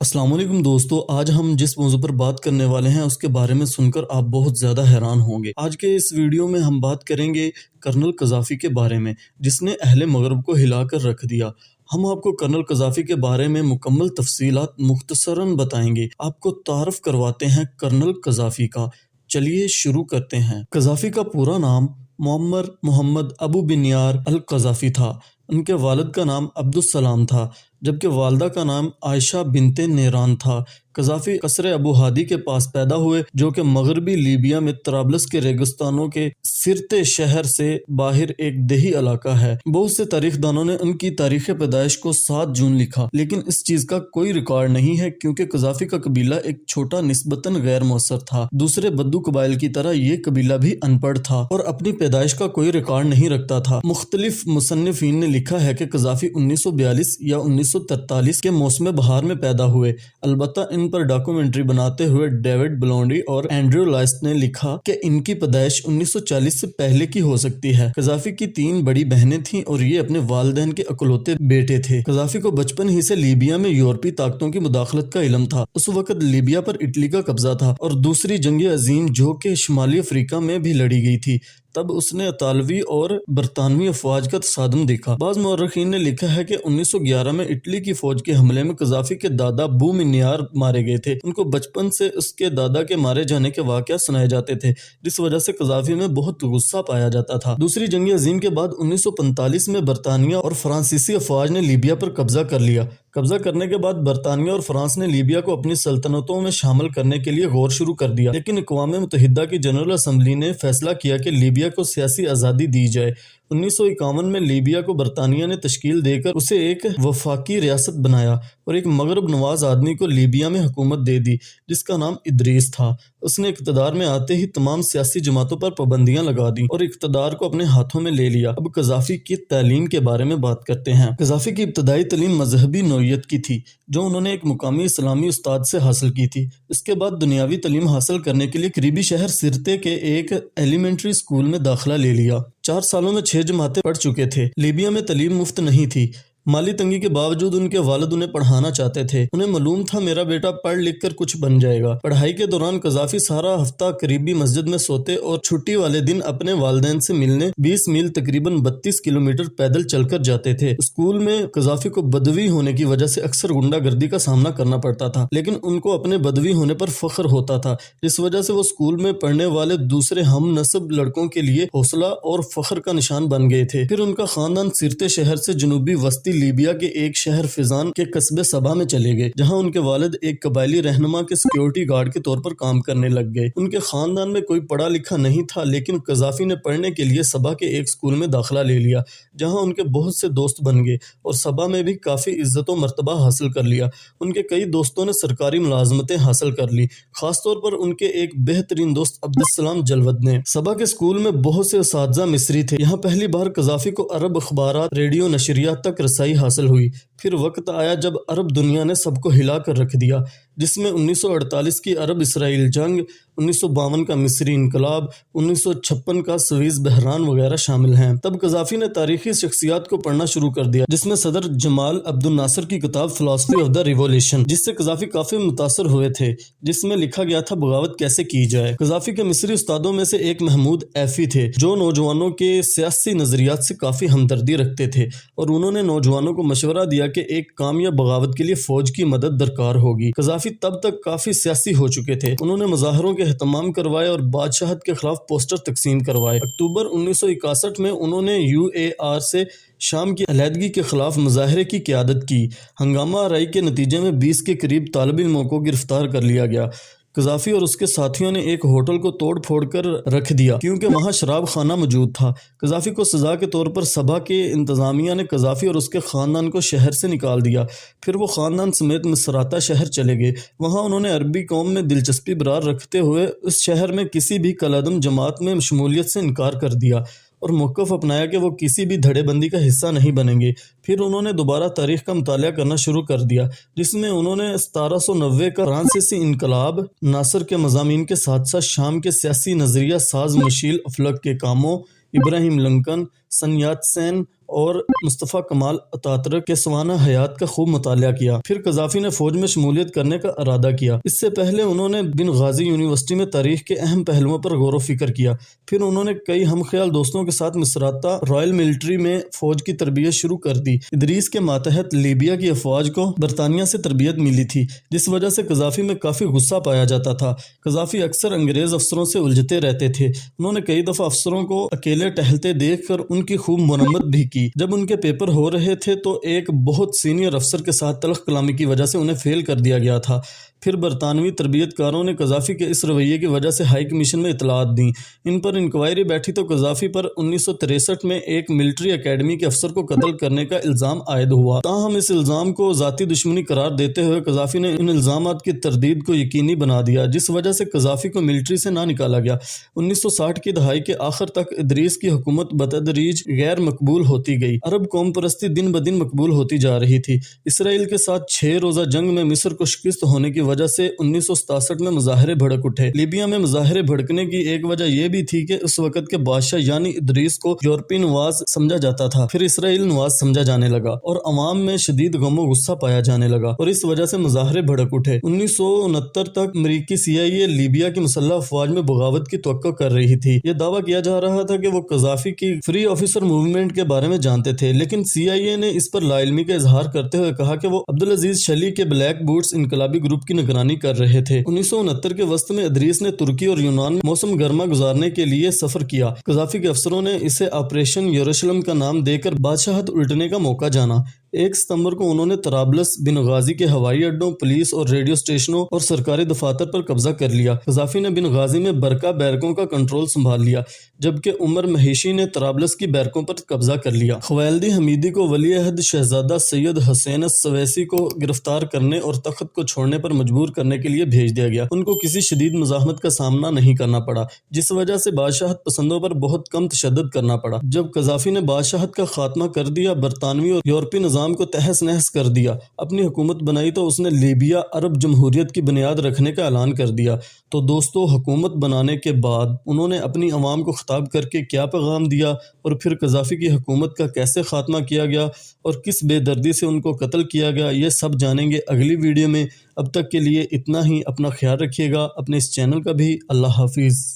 السلام علیکم دوستو، آج ہم جس موضوع پر بات کرنے والے ہیں اس کے بارے میں سن کر آپ بہت زیادہ حیران ہوں گے۔ آج کے اس ویڈیو میں ہم بات کریں گے کرنل قذافی کے بارے میں، جس نے اہل مغرب کو ہلا کر رکھ دیا۔ ہم آپ کو کرنل قذافی کے بارے میں مکمل تفصیلات مختصراً بتائیں گے۔ آپ کو تعارف کرواتے ہیں کرنل قذافی کا۔ چلیے شروع کرتے ہیں۔ قذافی کا پورا نام معمر محمد ابو بنیار القذافی تھا۔ ان کے والد کا نام عبدالسلام تھا، جبکہ والدہ کا نام عائشہ بنت نیران تھا۔ قذافی قصر ابو ہادی کے پاس پیدا ہوئے، جو کہ مغربی لیبیا میں طرابلس کے ریگستانوں کے سرتے شہر سے باہر ایک دیہی علاقہ ہے۔ بہت سے تاریخ دانوں نے ان کی تاریخ پیدائش کو 7 جون لکھا، لیکن اس چیز کا کوئی ریکارڈ نہیں ہے کیونکہ قذافی کا قبیلہ ایک چھوٹا نسبتاً غیر مؤثر تھا۔ دوسرے بدو قبائل کی طرح یہ قبیلہ بھی ان پڑھ تھا اور اپنی پیدائش کا کوئی ریکارڈ نہیں رکھتا تھا۔ مختلف مصنفین نے لکھا ہے کہ قذافی 1942 یا 1943 کے موسم بہار میں پیدا ہوئے، البتہ ان پر ڈاکومنٹری بناتے ہوئے ڈیوڈ بلونڈی اور اینڈریو لائسٹ نے لکھا کہ ان کی پیدائش 1940 سے پہلے کی ہو سکتی ہے۔ قذافی کی 3 بڑی بہنیں تھیں اور یہ اپنے والدین کے اکلوتے بیٹے تھے۔ قذافی کو بچپن ہی سے لیبیا میں یورپی طاقتوں کی مداخلت کا علم تھا۔ اس وقت لیبیا پر اٹلی کا قبضہ تھا اور دوسری جنگ عظیم جو کہ شمالی افریقہ میں بھی لڑی گئی تھی، تب اس نے اطالوی اور برطانوی افواج کا تصادم دیکھا۔ بعض مورخین نے لکھا ہے کہ 1911 میں اٹلی کی فوج کے حملے میں قذافی کے دادا بو منیار مارے گئے تھے۔ ان کو بچپن سے اس کے دادا کے مارے جانے کے واقعات سنائے جاتے تھے، جس وجہ سے قذافی میں بہت غصہ پایا جاتا تھا۔ دوسری جنگ عظیم کے بعد 1945 میں برطانیہ اور فرانسیسی افواج نے لیبیا پر قبضہ کر لیا۔ قبضہ کرنے کے بعد برطانیہ اور فرانس نے لیبیا کو اپنی سلطنتوں میں شامل کرنے کے لیے غور شروع کر دیا، لیکن اقوام متحدہ کی جنرل اسمبلی نے فیصلہ کیا کہ لیبیا کو سیاسی آزادی دی جائے۔ 1951 میں لیبیا کو برطانیہ نے تشکیل دے کر اسے ایک وفاقی ریاست بنایا اور ایک مغرب نواز آدمی کو لیبیا میں حکومت دے دی جس کا نام ادریس تھا۔ اس نے اقتدار میں آتے ہی تمام سیاسی جماعتوں پر پابندیاں لگا دیں اور اقتدار کو اپنے ہاتھوں میں لے لیا۔ اب قذافی کی تعلیم کے بارے میں بات کرتے ہیں۔ قذافی کی ابتدائی تعلیم مذہبی نوعیت کی تھی، جو انہوں نے ایک مقامی اسلامی استاد سے حاصل کی تھی۔ اس کے بعد دنیاوی تعلیم حاصل کرنے کے لیے قریبی شہر سرتے کے ایک ایلیمنٹری اسکول میں داخلہ لے لیا۔ 4 سالوں میں 6 جماعتیں پڑھ چکے تھے۔ لیبیا میں تعلیم مفت نہیں تھی۔ مالی تنگی کے باوجود ان کے والد انہیں پڑھانا چاہتے تھے۔ انہیں معلوم تھا میرا بیٹا پڑھ لکھ کر کچھ بن جائے گا۔ پڑھائی کے دوران قذافی سارا ہفتہ قریبی مسجد میں سوتے اور چھٹی والے دن اپنے والدین سے ملنے 20 میل تقریباً 32 کلومیٹر پیدل چل کر جاتے تھے۔ اسکول میں قذافی کو بدوی ہونے کی وجہ سے اکثر غنڈہ گردی کا سامنا کرنا پڑتا تھا، لیکن ان کو اپنے بدوی ہونے پر فخر ہوتا تھا، جس وجہ سے وہ اسکول میں پڑھنے والے دوسرے ہم نسب لڑکوں کے لیے حوصلہ اور فخر کا نشان بن گئے تھے۔ پھر ان کا خاندان سرتے شہر سے جنوبی وسطی لیبیا کے ایک شہر فیضان کے قصبے صبا میں چلے گئے، جہاں ان کے والد ایک قبائلی رہنما کے سیکیورٹی گارڈ کے طور پر کام کرنے لگ گئے۔ ان کے خاندان میں کوئی پڑھا لکھا نہیں تھا، لیکن قذافی نے پڑھنے کے لیے صبا کے ایک اسکول میں داخلہ لے لیا، جہاں ان کے بہت سے دوست بن گئے اور صبا میں بھی کافی عزت و مرتبہ حاصل کر لیا۔ ان کے کئی دوستوں نے سرکاری ملازمتیں حاصل کر لی، خاص طور پر ان کے ایک بہترین دوست عبدالسلام جلود نے۔ صبا کے اسکول میں بہت سے اساتذہ مصری تھے۔ یہاں پہلی بار قذافی کو عرب اخبارات، ریڈیو نشریات تک رسائی حاصل ہوئی۔ پھر وقت آیا جب عرب دنیا نے سب کو ہلا کر رکھ دیا، جس میں 1948 کی عرب اسرائیل جنگ، 1952 کا مصری انقلاب، 1956 کا سویز بحران وغیرہ شامل ہیں۔ تب قذافی نے تاریخی شخصیات کو پڑھنا شروع کر دیا، جس میں صدر جمال عبد الناصر کی کتاب فلاسفی آف دا ریولیوشن، جس سے قذافی کافی متاثر ہوئے تھے، جس میں لکھا گیا تھا بغاوت کیسے کی جائے۔ قذافی کے مصری استادوں میں سے ایک محمود ایفی تھے، جو نوجوانوں کے سیاسی نظریات سے کافی ہمدردی رکھتے تھے، اور انہوں نے نوجوانوں کو مشورہ دیا کہ ایک کامیاب بغاوت کے لیے فوج کی مدد درکار ہوگی۔ قذافی تب تک کافی سیاسی ہو چکے تھے۔ انہوں نے مظاہروں کے اہتمام کروائے اور بادشاہت کے خلاف پوسٹر تقسیم کروائے۔ اکتوبر 1961 میں انہوں نے UAR سے شام کی علیحدگی کے خلاف مظاہرے کی قیادت کی۔ ہنگامہ آرائی کے نتیجے میں 20 کے قریب طالب علموں کو گرفتار کر لیا گیا۔ قذافی اور اس کے ساتھیوں نے ایک ہوٹل کو توڑ پھوڑ کر رکھ دیا کیونکہ وہاں شراب خانہ موجود تھا۔ قذافی کو سزا کے طور پر صبا کے انتظامیہ نے قذافی اور اس کے خاندان کو شہر سے نکال دیا۔ پھر وہ خاندان سمیت مصراتہ شہر چلے گئے۔ وہاں انہوں نے عربی قوم میں دلچسپی برقرار رکھتے ہوئے اس شہر میں کسی بھی کالعدم جماعت میں شمولیت سے انکار کر دیا اور موقف اپنایا کہ وہ کسی بھی دھڑے بندی کا حصہ نہیں بنیں گے۔ پھر انہوں نے دوبارہ تاریخ کا مطالعہ کرنا شروع کر دیا، جس میں انہوں نے 1790 کا فرانسیسی انقلاب، ناصر کے مضامین کے ساتھ ساتھ شام کے سیاسی نظریہ ساز مشیل افلک کے کاموں، ابراہیم لنکن، سن یات سین اور مصطفیٰ کمال اتاترک کے سوانح حیات کا خوب مطالعہ کیا۔ پھر قذافی نے فوج میں شمولیت کرنے کا ارادہ کیا۔ اس سے پہلے انہوں نے بن غازی یونیورسٹی میں تاریخ کے اہم پہلوؤں پر غور و فکر کیا۔ پھر انہوں نے کئی ہم خیال دوستوں کے ساتھ مصراتہ رائل ملٹری میں فوج کی تربیت شروع کر دی۔ ادریس کے ماتحت لیبیا کی افواج کو برطانیہ سے تربیت ملی تھی، جس وجہ سے قذافی میں کافی غصہ پایا جاتا تھا۔ قذافی اکثر انگریز افسروں سے الجھتے رہتے تھے۔ انہوں نے کئی دفعہ افسروں کو اکیلے ٹہلتے دیکھ کر ان کی خوب مرمت بھی کی۔ جب ان کے پیپر ہو رہے تھے تو ایک بہت سینئر افسر کے ساتھ تلخ کلامی کی وجہ سے انہیں فیل کر دیا گیا تھا۔ پھر برطانوی تربیت کاروں نے قذافی کے اس رویے کی وجہ سے ہائی کمیشن میں اطلاعات دیں۔ ان پر انکوائری بیٹھی تو قذافی پر 1963 میں ایک ملٹری اکیڈمی کے افسر کو قتل کرنے کا الزام عائد ہوا۔ تاہم اس الزام کو ذاتی دشمنی قرار دیتے ہوئے قذافی نے ان الزامات کی تردید کو یقینی بنا دیا، جس وجہ سے قذافی کو ملٹری سے نہ نکالا گیا۔ 1960 کی دہائی کے آخر تک ادریس کی حکومت بتدریج غیر مقبول ہوتی گئی۔ عرب قوم پرستی دن بدن مقبول ہوتی جا رہی تھی۔ اسرائیل کے ساتھ 6 روزہ جنگ میں مصر کو شکست ہونے کی وجہ سے 1967 میں مظاہرے بھڑک اٹھے۔ لیبیا میں مظاہرے بھڑکنے کی ایک وجہ یہ بھی تھی کہ اس وقت کے بادشاہ یعنی ادریس کو یورپی نواز سمجھا جاتا تھا، پھر اسرائیل نواز سمجھا جانے لگا اور عوام میں شدید غم و غصہ پایا جانے لگا اور اس وجہ سے مظاہرے بھڑک اٹھے۔ 1969 تک امریکی CIA لیبیا کی مسلح افواج میں بغاوت کی توقع کر رہی تھی۔ یہ دعویٰ کیا جا رہا تھا کہ وہ قذافی کی فری آفیسر موومنٹ کے بارے میں جانتے تھے، لیکن CIA نے اس پر لا علمی کا اظہار کرتے ہوئے کہا کہ وہ عبدالعزیز شلی کے بلیک بوٹس انقلابی گروپ کی نگرانی کر رہے تھے۔ 1969 کے وسط میں ادریس نے ترکی اور یونان میں موسم گرما گزارنے کے لیے سفر کیا۔ قذافی کے افسروں نے اسے آپریشن یروشلم کا نام دے کر بادشاہت الٹنے کا موقع جانا۔ 1 ستمبر کو انہوں نے طرابلس، بن غازی کے ہوائی اڈوں، پولیس اور ریڈیو اسٹیشنوں اور سرکاری دفاتر پر قبضہ کر لیا۔ قذافی نے بن غازی میں برقہ بیرکوں کا کنٹرول سنبھال لیا، جبکہ عمر محیشی نے طرابلس کی بیرکوں پر قبضہ کر لیا۔ خویلدی حمیدی کو ولی عہد شہزادہ سید حسین السویسی کو گرفتار کرنے اور تخت کو چھوڑنے پر مجبور کرنے کے لیے بھیج دیا گیا۔ ان کو کسی شدید مزاحمت کا سامنا نہیں کرنا پڑا، جس وجہ سے بادشاہت پسندوں پر بہت کم تشدد کرنا پڑا۔ جب قذافی نے بادشاہت کا خاتمہ کر دیا، برطانوی اور یورپی نظام کو تہس نہس کر دیا، اپنی حکومت بنائی تو اس نے لیبیا عرب جمہوریت کی بنیاد رکھنے کا اعلان کر دیا۔ تو دوستو، حکومت بنانے کے بعد انہوں نے اپنی عوام کو خطاب کر کے کیا پیغام دیا اور پھر قذافی کی حکومت کا کیسے خاتمہ کیا گیا اور کس بے دردی سے ان کو قتل کیا گیا، یہ سب جانیں گے اگلی ویڈیو میں۔ اب تک کے لیے اتنا ہی، اپنا خیال رکھیے گا، اپنے اس چینل کا بھی۔ اللہ حافظ۔